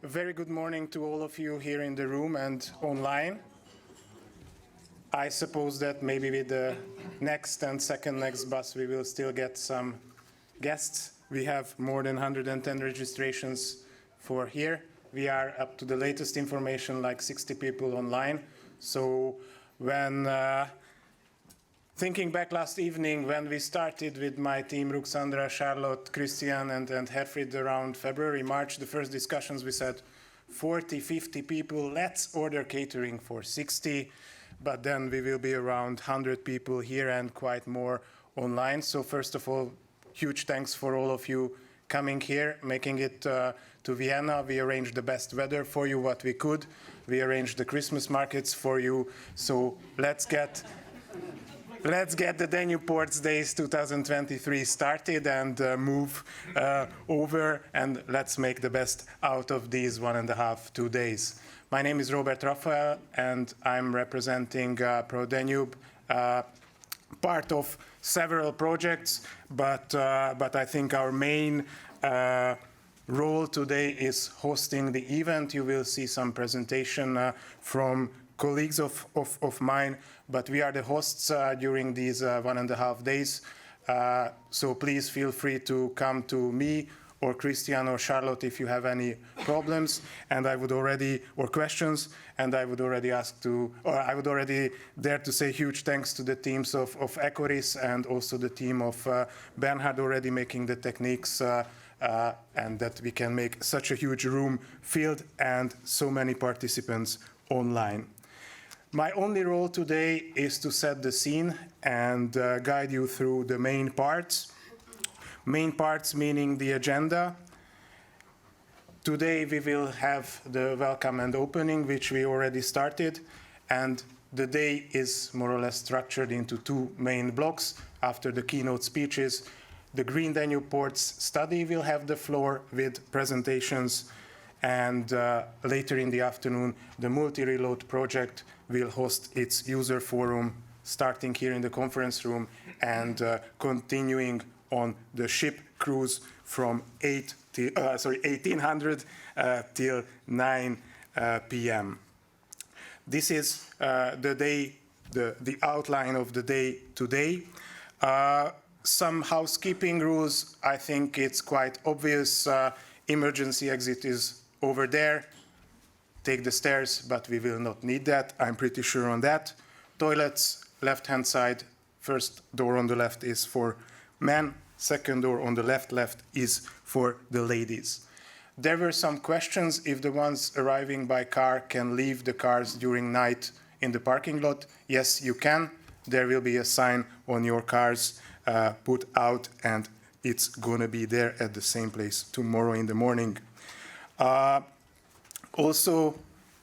A very good morning to all of you here in the room and online. I suppose that maybe with the next and second next bus we will still get some guests. We have more than 110 registrations for here. We are up to the latest information, like 60 people online. So when thinking back last evening when we started with my team, Ruxandra, Charlotte, Christian and Herfried around February, March, the first discussions we said 40, 50 people, let's order catering for 60, but then we will be around 100 people here and quite more online. So first of all, huge thanks for all of you coming here, making it to Vienna. We arranged the best weather for you, what we could. We arranged the Christmas markets for you. So let's get the Danube Ports Days 2023 started and move over, and let's make the best out of these 1.5, 2 days. My name is Robert Raphael, and I'm representing Pro Danube, part of several projects, but I think our main role today is hosting the event. You will see some presentation from colleagues of mine, but we are the hosts during these 1.5 days. So please feel free to come to me or Christian or Charlotte if you have any problems, and I would already, or questions, and I would already dare to say huge thanks to the teams of Ecoris and also the team of Bernhard already making the techniques, and that we can make such a huge room filled and so many participants online. My only role today is to set the scene and guide you through the main parts. Main parts meaning the agenda. Today we will have the welcome and opening, which we already started, and the day is more or less structured into 2 main blocks. After the keynote speeches, the Green Danube Ports study will have the floor with presentations, and later in the afternoon, the multi-reload project will host its user forum, starting here in the conference room and continuing on the ship cruise from 1800 till 9 p.m. This is the outline of the day today. Some housekeeping rules. I think it's quite obvious. Emergency exit is over there. Take the stairs, but we will not need that. I'm pretty sure on that. Toilets, left-hand side. First door on the left is for men. Second door on the left is for the ladies. There were some questions if the ones arriving by car can leave the cars during night in the parking lot. Yes, you can. There will be a sign on your cars put out, and it's going to be there at the same place tomorrow in the morning. Also,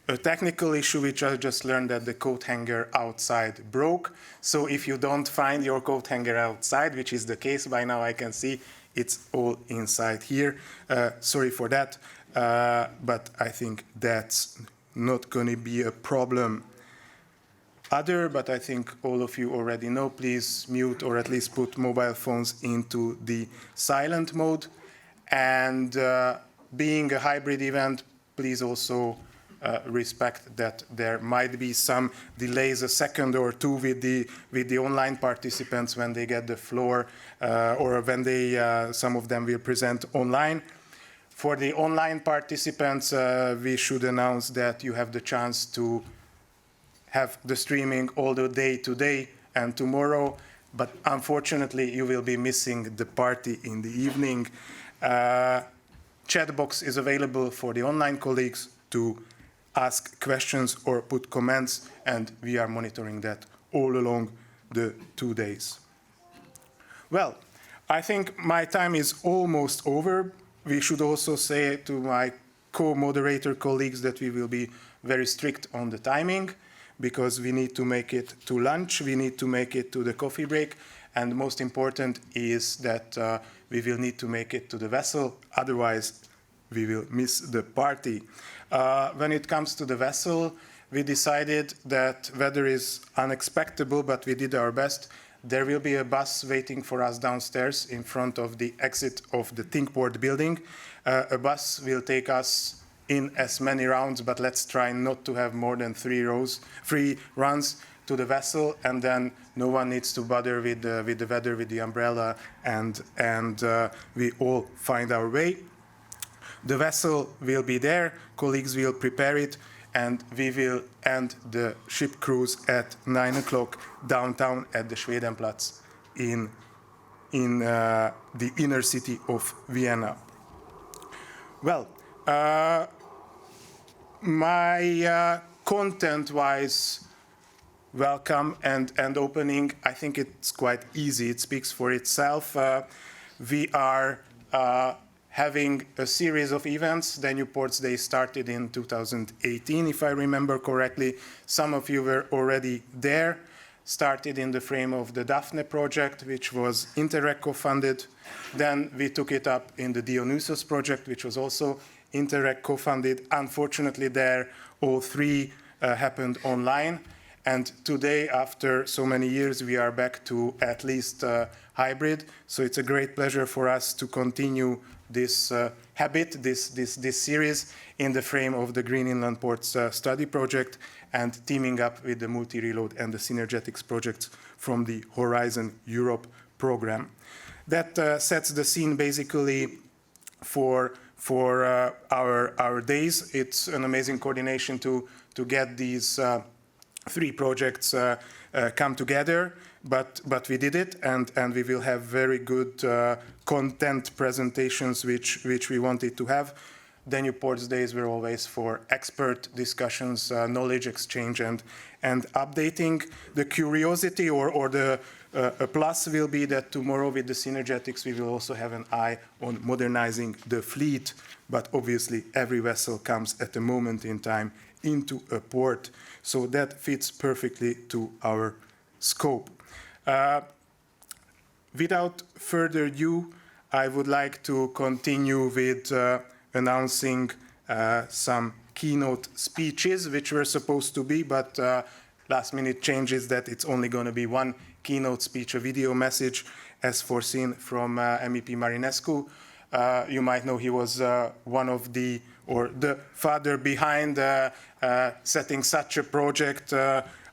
a technical issue which I just learned, that the coat hanger outside broke. So if you don't find your coat hanger outside, which is the case by now, I can see it's all inside here. Sorry for that, but I think that's not going to be a problem. But I think all of you already know, please mute or at least put mobile phones into the silent mode. And being a hybrid event, please also respect that there might be some delays, a second or two with the online participants when they get the floor, or when some of them will present online. For the online participants, we should announce that you have the chance to have the streaming all the day today and tomorrow, but unfortunately you will be missing the party in the evening. Chat box is available for the online colleagues to ask questions or put comments, and we are monitoring that all along the 2 days. Well, I think my time is almost over. We should also say to my co-moderator colleagues that we will be very strict on the timing, because we need to make it to lunch, we need to make it to the coffee break, and most important is that we will need to make it to the vessel, otherwise we will miss the party. When it comes to the vessel, we decided that weather is unexpected, but we did our best. There will be a bus waiting for us downstairs in front of the exit of the ThinkPort building. A bus will take us in as many rounds, but let's try not to have more than three runs to the vessel, and then no one needs to bother with the weather, with the umbrella, and we all find our way. The vessel will be there, colleagues will prepare it, and we will end the ship cruise at 9 o'clock downtown at the Schwedenplatz in the inner city of Vienna. Well, my content-wise welcome and opening, I think it's quite easy. It speaks for itself. We are having a series of events. Danube Ports Days started in 2018, if I remember correctly. Some of you were already there. Started in the frame of the DAPhNE project, which was Interreg co-funded. Then we took it up in the DIONYSUS project, which was also Interreg co-funded. Unfortunately, there all three happened online. And today, after so many years, we are back to at least hybrid. So it's a great pleasure for us to continue this habit, this series in the frame of the Green Inland Ports study project, and teaming up with the multi-reload and the synergetics projects from the Horizon Europe program. That sets the scene basically for our days. It's an amazing coordination to get these three projects come together, but we did it, and we will have very good content presentations which we wanted to have. Danube Ports Days were always for expert discussions, knowledge exchange, and updating. The curiosity or the a plus will be that tomorrow with the synergetics we will also have an eye on modernizing the fleet, but obviously every vessel comes at a moment in time into a port, so that fits perfectly to our scope. Without further ado, I would like to continue with announcing some keynote speeches, which were supposed to be, but last minute changes that it's only going to be one keynote speech, a video message, as foreseen from MEP Marinescu. You might know he was one of the father behind setting such a project.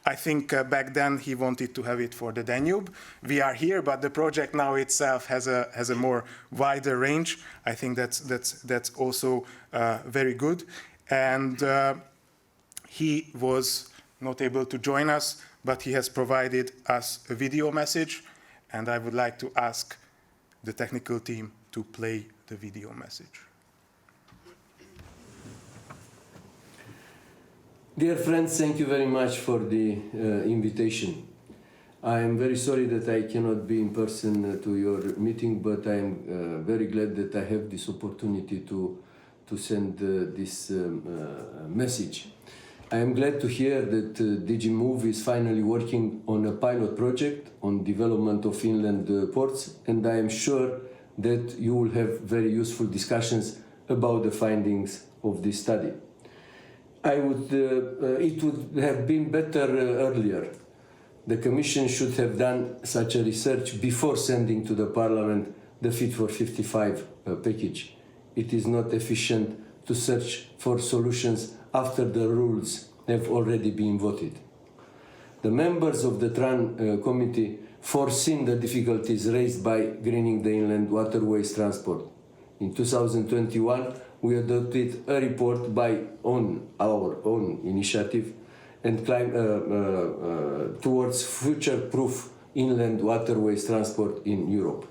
I think back then he wanted to have it for the Danube. We are here, but the project now itself has a more wider range. I think that's also very good. And he was not able to join us, but he has provided us a video message, and I would like to ask the technical team to play the video message. Dear friends, thank you very much for the invitation. I am very sorry that I cannot be in person to your meeting, but I am very glad that I have this opportunity to send this message. I am glad to hear that DG Move is finally working on a pilot project on development of inland ports, and I am sure that you will have very useful discussions about the findings of this study. It would have been better earlier. The Commission should have done such a research before sending to the Parliament the Fit for 55 package. It is not efficient to search for solutions after the rules have already been voted. The members of the TRAN committee foreseen the difficulties raised by greening the inland waterways transport. In 2021, we adopted a report on our own initiative and towards future-proof inland waterways transport in Europe.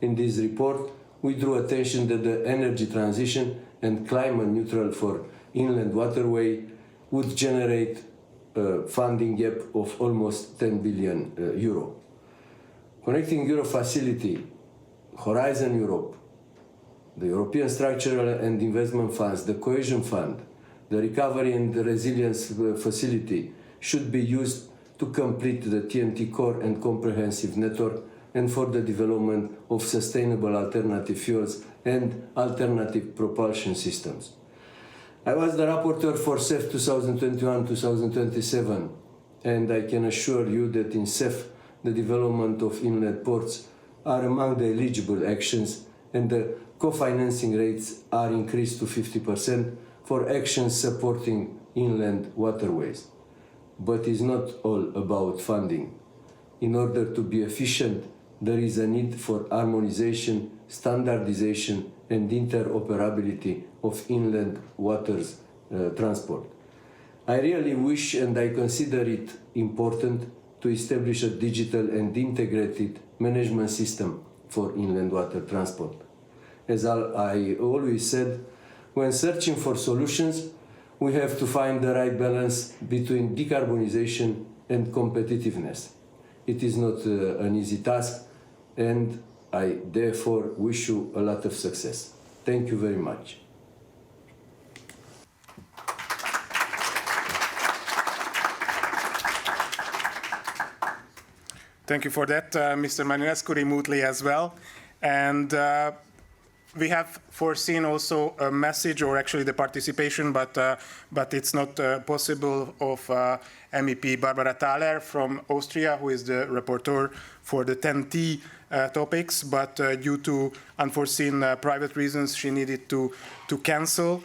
In this report, we drew attention that the energy transition and climate neutral for inland waterway would generate a funding gap of almost 10 billion euro. Connecting Europe Facility, Horizon Europe, the European Structural and Investment Funds, the Cohesion Fund, the Recovery and Resilience Facility should be used to complete the TNT core and comprehensive network and for the development of sustainable alternative fuels and alternative propulsion systems. I was the rapporteur for CEF 2021-2027, and I can assure you that in CEF, the development of inland ports are among the eligible actions, and the co-financing rates are increased to 50% for actions supporting inland waterways. But it's not all about funding. In order to be efficient, there is a need for harmonization, standardization, and interoperability of inland waters transport. I really wish and I consider it important to establish a digital and integrated management system for inland water transport. As I always said, when searching for solutions, we have to find the right balance between decarbonization and competitiveness. It is not an easy task, and I therefore wish you a lot of success. Thank you very much. Thank you for that, Mr. Marinescu, remotely as well. And we have foreseen also a message, or actually the participation, but it's not possible, of MEP Barbara Thaler from Austria, who is the rapporteur for the 10T topics, but due to unforeseen private reasons, she needed to cancel.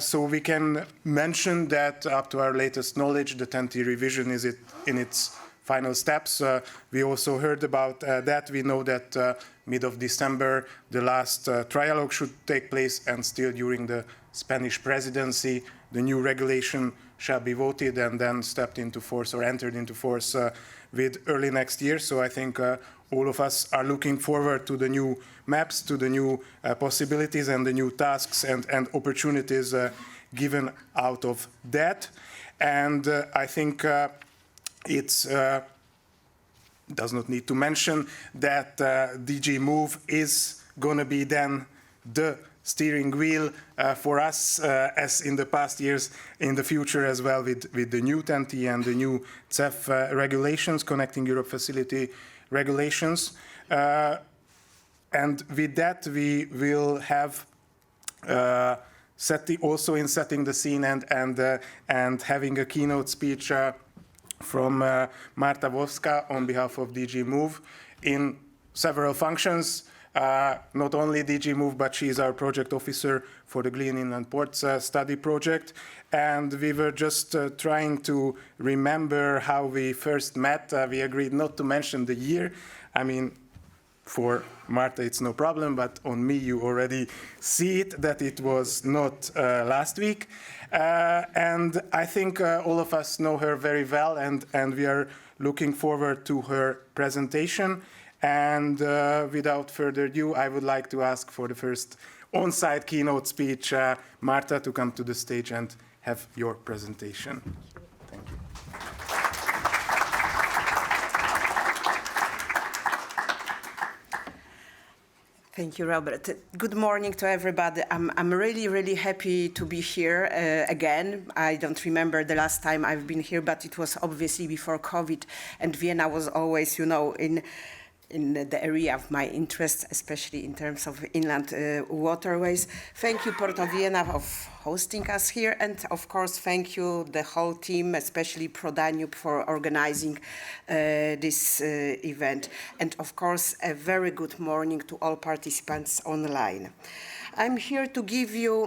So we can mention that up to our latest knowledge, the 10T revision is in its final steps. We also heard about that. We know that mid of December, the last trialogue should take place, and still during the Spanish presidency, the new regulation shall be voted and then stepped into force or entered into force with early next year. So I think all of us are looking forward to the new maps, to the new possibilities and the new tasks and opportunities given out of that. And I think it's does not need to mention that DG Move is going to be then the steering wheel for us, as in the past years, in the future as well, with the new 10T and the new CEF regulations, Connecting Europe Facility regulations. And with that, we will have also in setting the scene and having a keynote speech from Marta Wowska on behalf of DG Move in several functions. Not only DG Move, but she is our project officer for the Clean Inland Ports study project. And we were just trying to remember how we first met. We agreed not to mention the year. I mean, for Marta, it's no problem, but on me, you already see it, that it was not last week. And I think all of us know her very well, and we are looking forward to her presentation. And without further ado, I would like to ask for the first on-site keynote speech, Marta, to come to the stage and have your presentation. Thank you. Thank you, Robert. Good morning to everybody. I'm really happy to be here again. I don't remember the last time I've been here, but it was obviously before COVID, and Vienna was always, you know, in the area of my interest, especially in terms of inland waterways. Thank you, Port of Vienna, for hosting us here. And of course, thank you, the whole team, especially Pro Danube, for organizing this event. And of course, a very good morning to all participants online. I'm here to give you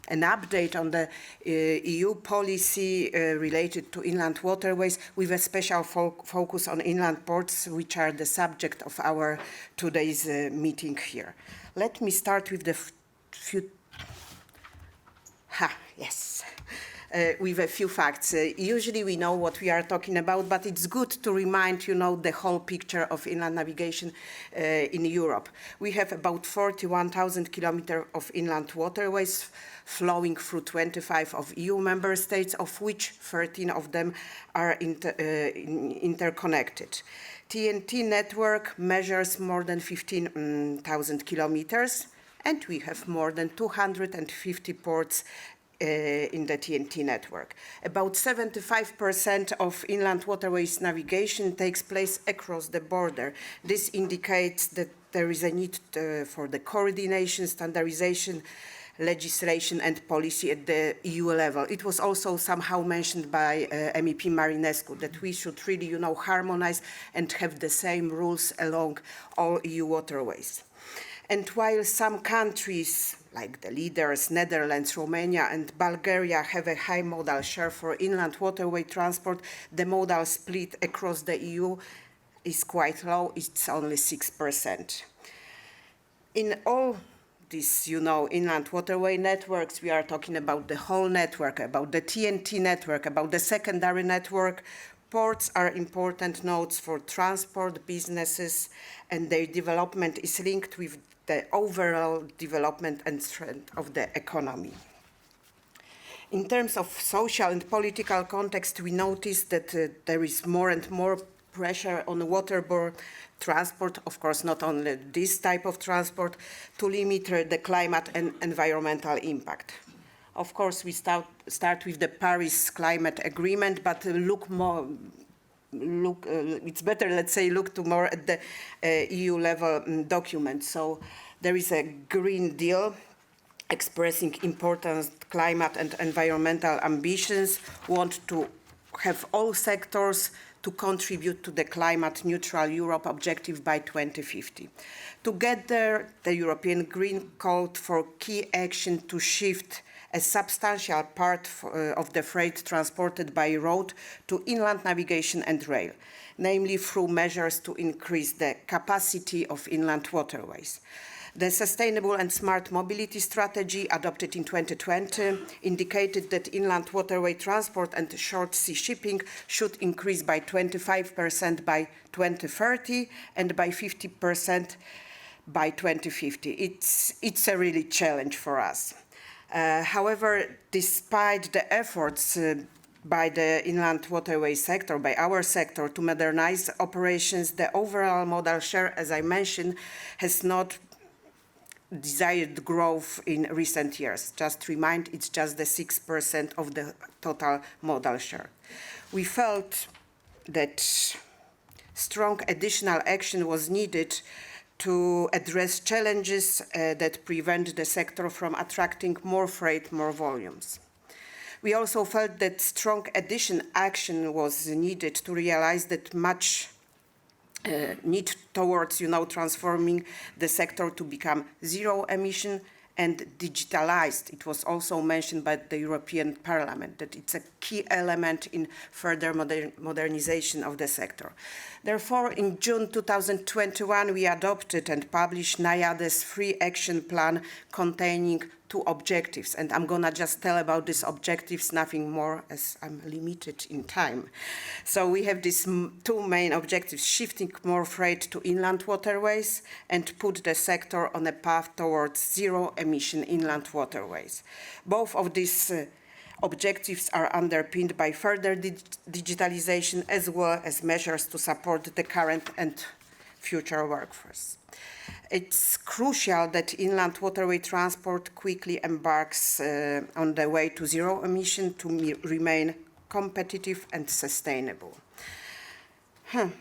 an update on the EU policy related to inland waterways, with a special focus on inland ports, which are the subject of our today's meeting here. Let me start with with a few facts. Usually we know what we are talking about, but it's good to remind, you know, the whole picture of inland navigation in Europe. We have about 41,000 kilometers of inland waterways flowing through 25 of EU member states, of which 13 of them are interconnected. TEN-T network measures more than 15,000 kilometers, and we have more than 250 ports in the TEN-T network. About 75% of inland waterways navigation takes place across the border. This indicates that there is a need for the coordination, standardization, legislation and policy at the EU level. It was also somehow mentioned by MEP Marinescu that we should really, you know, harmonize and have the same rules along all EU waterways. And while some countries, like the leaders, Netherlands, Romania, and Bulgaria, have a high modal share for inland waterway transport, the modal split across the EU is quite low. It's only 6%. In all these, inland waterway networks, we are talking about the whole network, about the TNT network, about the secondary network. Ports are important nodes for transport, businesses, and their development is linked with the overall development and strength of the economy. In terms of social and political context, we notice that there is more and more pressure on waterborne transport, of course not only this type of transport, to limit the climate and environmental impact. Of course, we start with the Paris Climate Agreement, but it's better, let's say, look to more at the EU level document. So there is a Green Deal expressing important climate and environmental ambitions, want to have all sectors to contribute to the climate neutral Europe objective by 2050. To get there, the European Green called for key action to shift a substantial part of the freight transported by road to inland navigation and rail, namely through measures to increase the capacity of inland waterways. The Sustainable and Smart Mobility Strategy, adopted in 2020, indicated that inland waterway transport and short sea shipping should increase by 25% by 2030 and by 50% by 2050. It's a really challenge for us. However, despite the efforts by the inland waterway sector, by our sector, to modernize operations, the overall modal share, as I mentioned, has not desired growth in recent years. Just to remind, it's just the 6% of the total modal share. We felt that strong additional action was needed to address challenges that prevent the sector from attracting more freight, more volumes. We also felt that strong additional action was needed to realize that much need towards, transforming the sector to become zero emission and digitalized. It was also mentioned by the European Parliament that it's a key element in further modernization of the sector. Therefore, in June 2021, we adopted and published NAIADE's 3 action plan containing 2 objectives. And I'm gonna just tell about these objectives, nothing more, as I'm limited in time. So we have these 2 main objectives: shifting more freight to inland waterways and put the sector on a path towards zero emission inland waterways. Both of these objectives are underpinned by further digitalization as well as measures to support the current and future workforce. It's crucial that inland waterway transport quickly embarks on the way to zero emission to remain competitive and sustainable.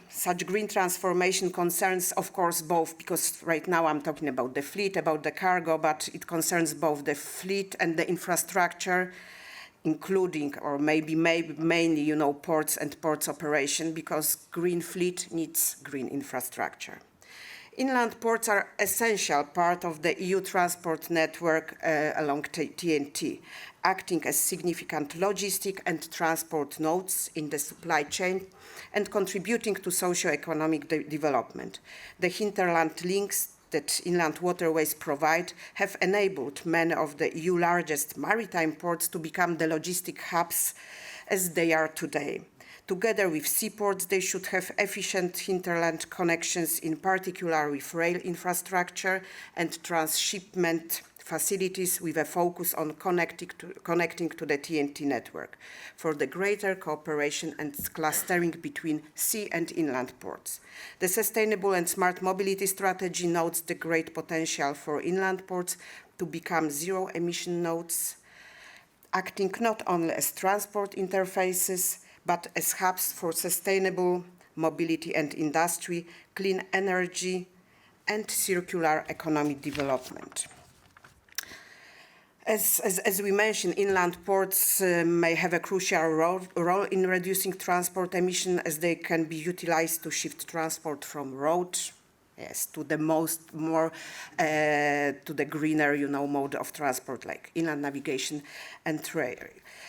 Such green transformation concerns, of course, both, because right now I'm talking about the fleet, about the cargo, but it concerns both the fleet and the infrastructure, including, or maybe mainly, ports and ports operation, because green fleet needs green infrastructure. Inland ports are essential part of the EU transport network along TNT, acting as significant logistic and transport nodes in the supply chain and contributing to socio-economic development. The hinterland links that inland waterways provide have enabled many of the EU largest maritime ports to become the logistic hubs as they are today. Together with seaports, they should have efficient hinterland connections, in particular with rail infrastructure and transshipment facilities, with a focus on connecting to the TNT network for the greater cooperation and clustering between sea and inland ports. The Sustainable and Smart Mobility Strategy notes the great potential for inland ports to become zero-emission nodes, acting not only as transport interfaces, but as hubs for sustainable mobility and industry, clean energy, and circular economic development. As we mentioned, inland ports may have a crucial role in reducing transport emission, as they can be utilized to shift transport from road yes, to the to the greener, mode of transport like inland navigation and rail.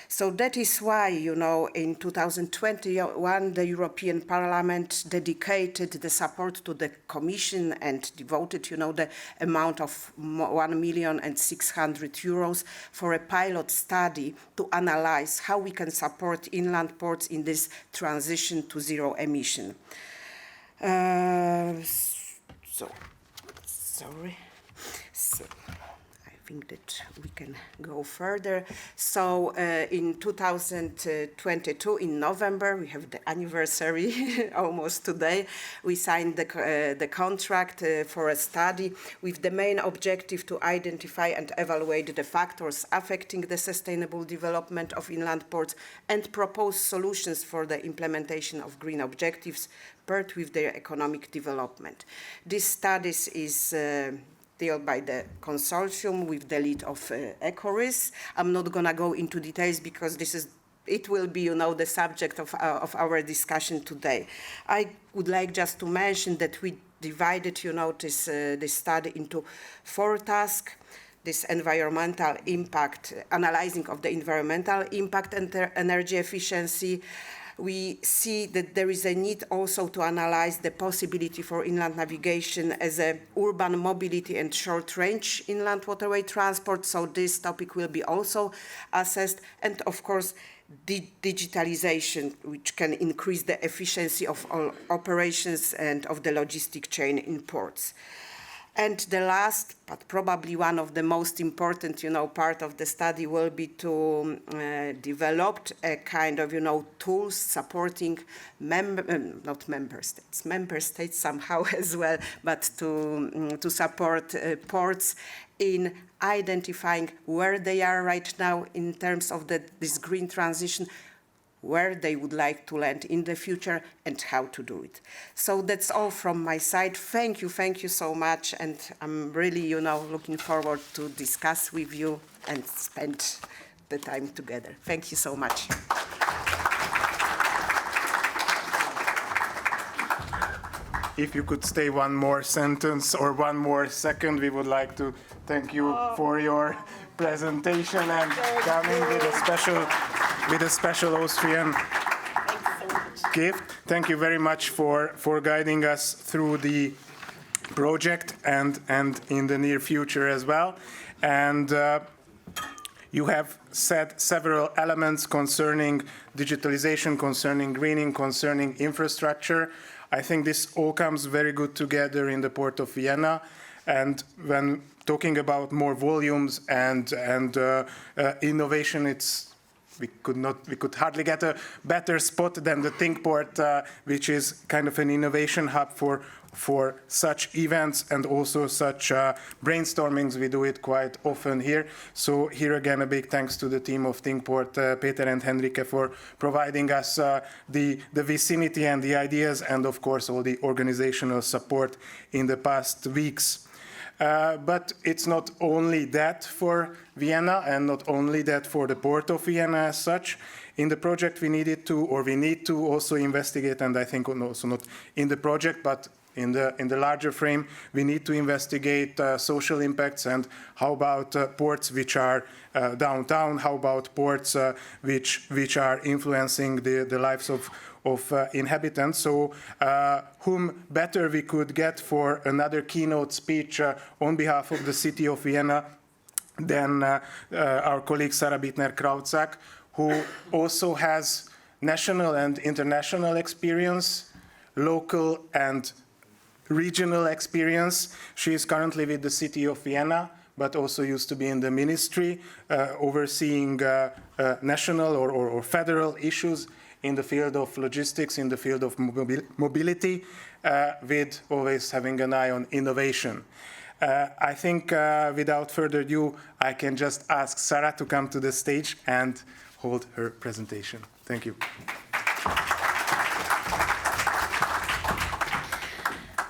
So that is why, in 2021, the European Parliament dedicated the support to the Commission and devoted, the amount of 1,600,000 euros for a pilot study to analyze how we can support inland ports in this transition to zero emission. So, I think that we can go further. So in 2022, in November, we have the anniversary almost today, we signed the contract for a study with the main objective to identify and evaluate the factors affecting the sustainable development of inland ports and propose solutions for the implementation of green objectives paired with their economic development. This study is dealt by the consortium with the lead of ECORIS. I'm not going to go into details because it will be, the subject of our discussion today. I would like just to mention that we divided, this study into 4 tasks. This environmental impact, analyzing of the environmental impact and energy efficiency. We see that there is a need also to analyze the possibility for inland navigation as a urban mobility and short-range inland waterway transport. So this topic will be also assessed. And of course, digitalization, which can increase the efficiency of all operations and of the logistic chain in ports. And the last, but probably one of the most important, part of the study will be to develop a kind of, tools supporting member states somehow as well, but to support ports in identifying where they are right now in terms of this green transition, where they would like to land in the future and how to do it. So that's all from my side. Thank you so much. And I'm really, looking forward to discuss with you and spend the time together. Thank you so much. If you could stay one more sentence or one more second, we would like to thank you for your presentation and coming with a special Austrian gift. Thank you very much for guiding us through the project and in the near future as well. And you have said several elements concerning digitalization, concerning greening, concerning infrastructure. I think this all comes very good together in the Port of Vienna. And when talking about more volumes and innovation, we could hardly get a better spot than the Think Port, which is kind of an innovation hub for such events and also such brainstormings. We do it quite often here. So here again, a big thanks to the team of Think Port, Peter and Henrike, for providing us the vicinity and the ideas, and of course all the organizational support in the past weeks. But it's not only that for Vienna and not only that for the Port of Vienna as such. In the project we need to also investigate, and I think also not in the project, but in the larger frame, we need to investigate social impacts and how about ports which are downtown, how about ports which are influencing the lives of inhabitants. So whom better we could get for another keynote speech on behalf of the city of Vienna than our colleague Sarah Bittner-Krautzak, who also has national and international experience, local and regional experience. She is currently with the city of Vienna, but also used to be in the ministry, overseeing national or federal issues in the field of logistics, in the field of mobility, with always having an eye on innovation. I think without further ado, I can just ask Sarah to come to the stage and hold her presentation. Thank you.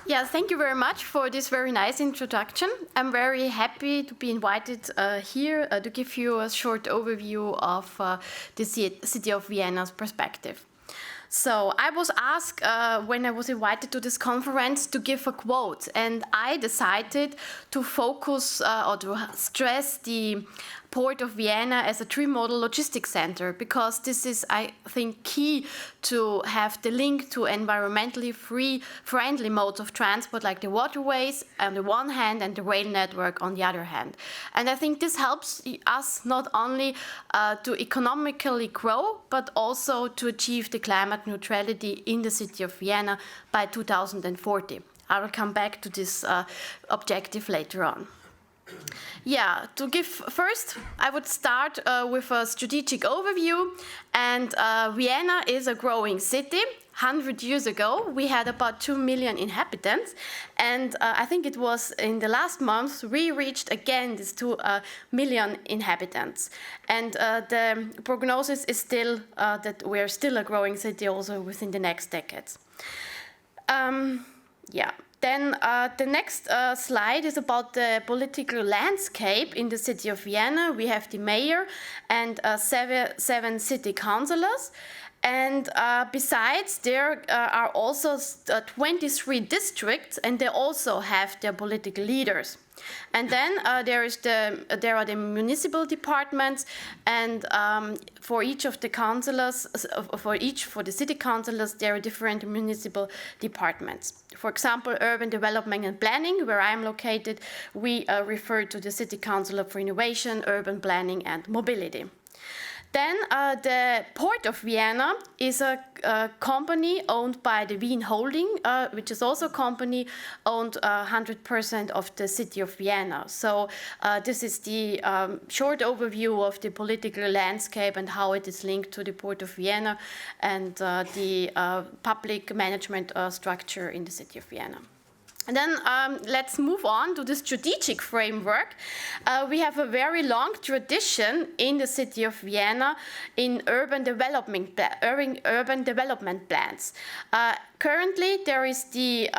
Yeah, thank you very much for this very nice introduction. I'm very happy to be invited here to give you a short overview of the city of Vienna's perspective. So I was asked when I was invited to this conference to give a quote, and I decided to focus or to stress the Port of Vienna as a trimodal logistics center, because this is, I think, key to have the link to environmentally friendly modes of transport like the waterways on the one hand and the rail network on the other hand. And I think this helps us not only to economically grow, but also to achieve the climate neutrality in the city of Vienna by 2040. I will come back to this objective later on. Yeah, to give first, I would start with a strategic overview. And Vienna is a growing city. 100 years ago, we had about 2 million inhabitants. And I think it was in the last month, we reached again these 2 million inhabitants. And the prognosis is still that we're still a growing city also within the next decades. Yeah. Then the next slide is about the political landscape in the city of Vienna. We have the mayor and 7 city councillors. And besides, there are also 23 districts, and they also have their political leaders. And then there are the municipal departments, and for each of the councillors, for the city councillors, there are different municipal departments. For example, urban development and planning, where I am located, we refer to the city councillor for innovation, urban planning, and mobility. Then the Port of Vienna is a company owned by the Wien Holding, which is also a company owned 100% of the city of Vienna. So this is the short overview of the political landscape and how it is linked to the Port of Vienna and the public management structure in the city of Vienna. And then let's move on to the strategic framework. We have a very long tradition in the city of Vienna in urban development plans. Currently, there is the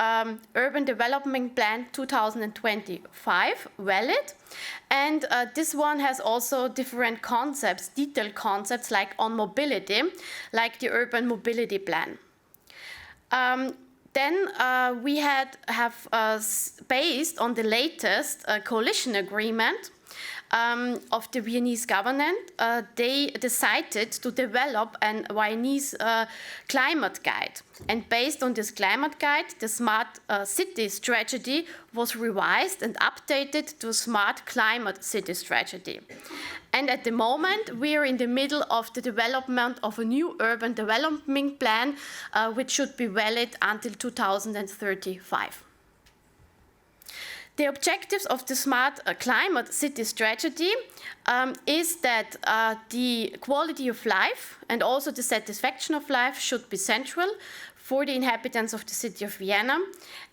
Urban Development Plan 2025 valid. And this one has also different concepts, detailed concepts like on mobility, like the Urban Mobility Plan. Then we have based on the latest coalition agreement of the Viennese government, they decided to develop a Viennese climate guide. And based on this climate guide, the smart city strategy was revised and updated to smart climate city strategy. And at the moment, we are in the middle of the development of a new urban development plan, which should be valid until 2035. The objectives of the smart climate city strategy is that the quality of life and also the satisfaction of life should be central for the inhabitants of the city of Vienna.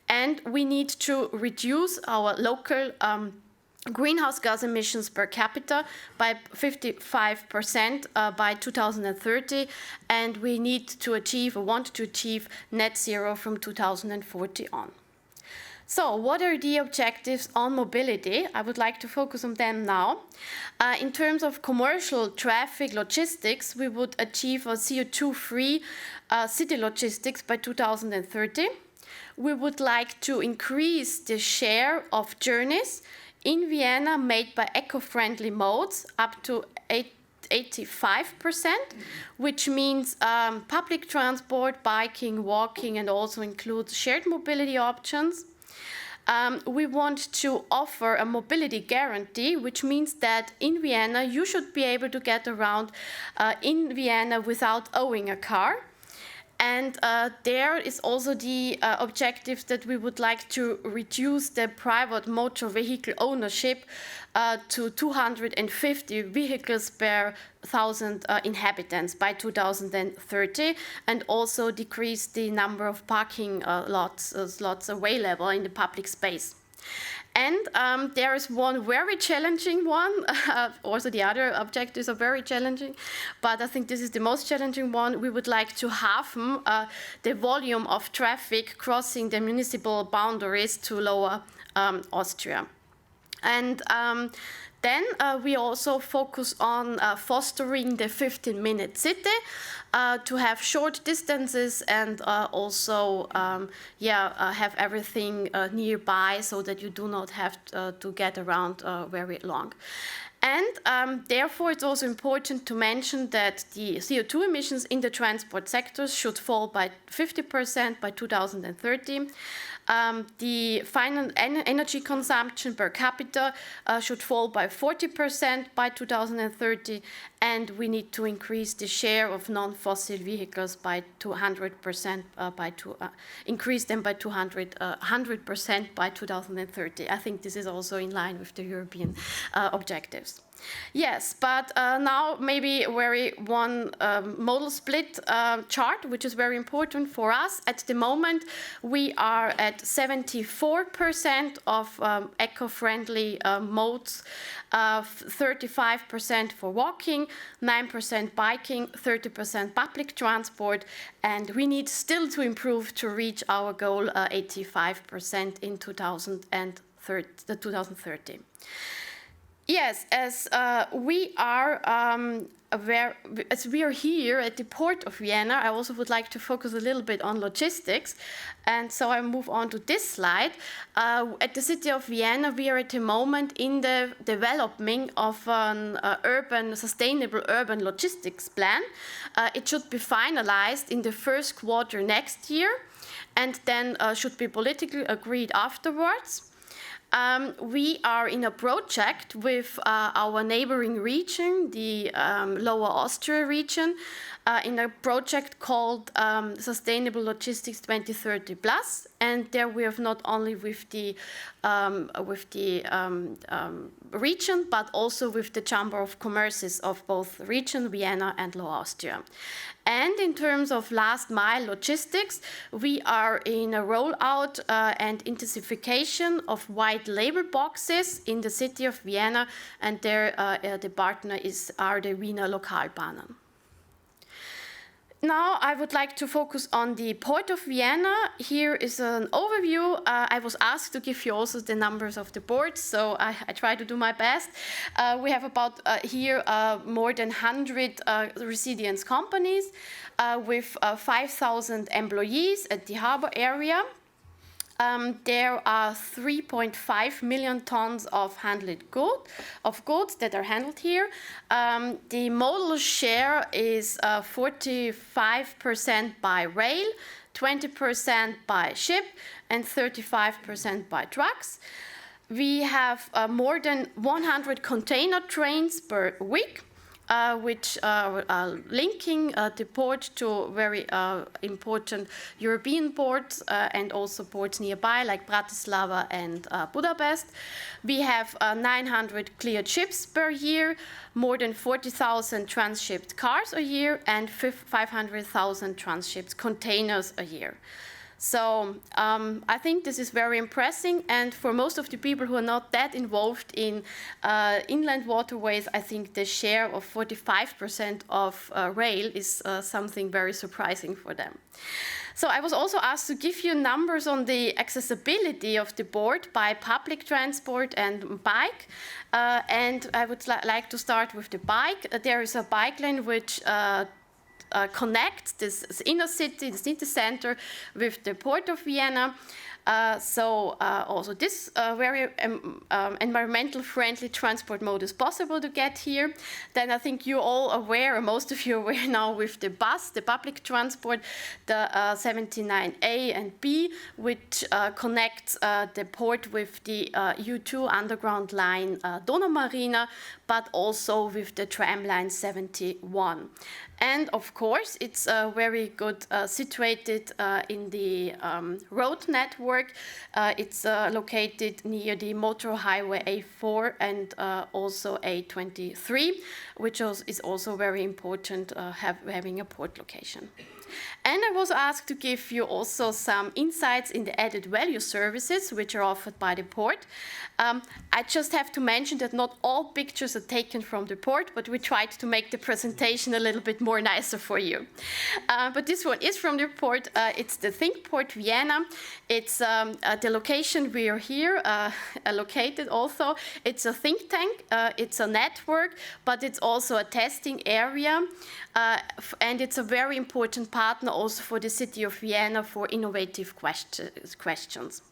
And we need to reduce our local greenhouse gas emissions per capita by 55% by 2030, and we want to achieve net zero from 2040 on. So, what are the objectives on mobility? I would like to focus on them now. In terms of commercial traffic logistics, we would achieve a CO2-free city logistics by 2030. We would like to increase the share of journeys in Vienna made by eco-friendly modes up to 85%, which means public transport, biking, walking, and also includes shared mobility options. We want to offer a mobility guarantee, which means that in Vienna you should be able to get around in Vienna without owning a car. And there is also the objective that we would like to reduce the private motor vehicle ownership to 250 vehicles per 1,000 inhabitants by 2030, and also decrease the number of parking slots available in the public space. And there is one very challenging one. Also, the other objectives are very challenging, but I think this is the most challenging one. We would like to halve the volume of traffic crossing the municipal boundaries to Lower Austria. And then we also focus on fostering the 15-minute city to have short distances and also have everything nearby so that you do not have to get around very long. And therefore, it's also important to mention that the CO2 emissions in the transport sectors should fall by 50% by 2030. The final energy consumption per capita should fall by 40% by 2030, and we need to increase the share of non-fossil vehicles by 200%, increase them by 100% by 2030. I think this is also in line with the European objectives. Yes, but now maybe one modal split chart, which is very important for us. At the moment, we are at 74% of eco-friendly modes, 35% for walking, 9% biking, 30% public transport, and we need still to improve to reach our goal 85% in 2030. Yes, as we are here at the Port of Vienna, I also would like to focus a little bit on logistics, and so I move on to this slide. At the city of Vienna, we are at the moment in the development of an sustainable urban logistics plan. It should be finalized in the first quarter next year, and then should be politically agreed afterwards. We are in a project with our neighboring region, the Lower Austria region, in a project called Sustainable Logistics 2030 Plus, and there we have not only with the region, but also with the Chamber of Commerces of both region, Vienna and Lower Austria. And in terms of last mile logistics, we are in a rollout and intensification of white label boxes in the city of Vienna, and there the partner are the Wiener Lokalbahnen. Now I would like to focus on the Port of Vienna. Here is an overview. I was asked to give you also the numbers of the boards, so I try to do my best. We have about here more than 100 residence companies with 5,000 employees at the harbor area. There are 3.5 million tons of goods that are handled here. The modal share is 45% by rail, 20% by ship, and 35% by trucks. We have more than 100 container trains per week, which are linking the port to very important European ports and also ports nearby like Bratislava and Budapest. We have 900 cleared ships per year, more than 40,000 transshipped cars a year, and 500,000 transshipped containers a year. So I think this is very impressive, and for most of the people who are not that involved in inland waterways, I think the share of 45% of rail is something very surprising for them. So I was also asked to give you numbers on the accessibility of the port by public transport and bike, and I would like to start with the bike. There is a bike lane which connect this inner city, the city center, with the Port of Vienna. Also this very environmental friendly transport mode is possible to get here. Then I think you're all aware, or most of you are aware now, with the bus, the public transport, the 79A and B, which connects the port with the U2 underground line Donaumarina, but also with the tram line 71. And of course, it's very good situated in the road network. It's located near the motor highway A4 and also A23, which is also very important having a port location. And I was asked to give you also some insights in the added value services which are offered by the port. I just have to mention that not all pictures are taken from the port, but we tried to make the presentation a little bit more nicer for you. But this one is from the port. It's the Think Port Vienna. It's the location we are here located also. It's a think tank, it's a network, but it's also a testing area. And it's a very important partner also for the city of Vienna for innovative questions.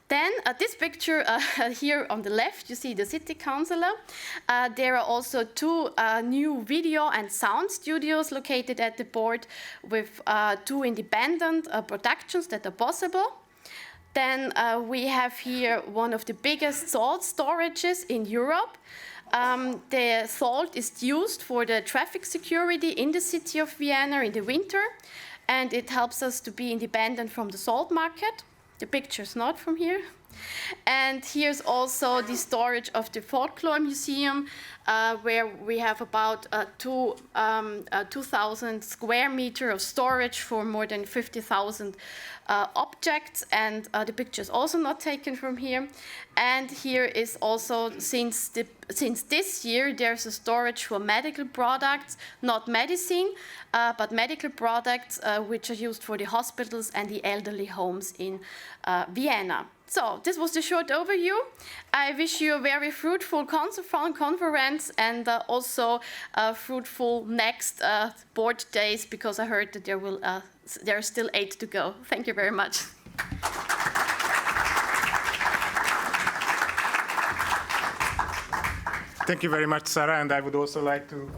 Then this picture here on the left, you see the city councillor. There are also two new video and sound studios located at the port with two independent productions that are possible. Then we have here one of the biggest salt storages in Europe. The salt is used for the traffic security in the city of Vienna in the winter, and it helps us to be independent from the salt market. The picture's not from here. And here's also the storage of the Folklore Museum, where we have about 2,000 square meters of storage for more than 50,000 objects, and the picture is also not taken from here. And here is also, since this year, there's a storage for medical products, not medicine, but medical products which are used for the hospitals and the elderly homes in Vienna. So this was the short overview. I wish you a very fruitful conference and also fruitful next board days, because I heard that there are still 8 to go. Thank you very much. Thank you very much, Sarah, and I would also like to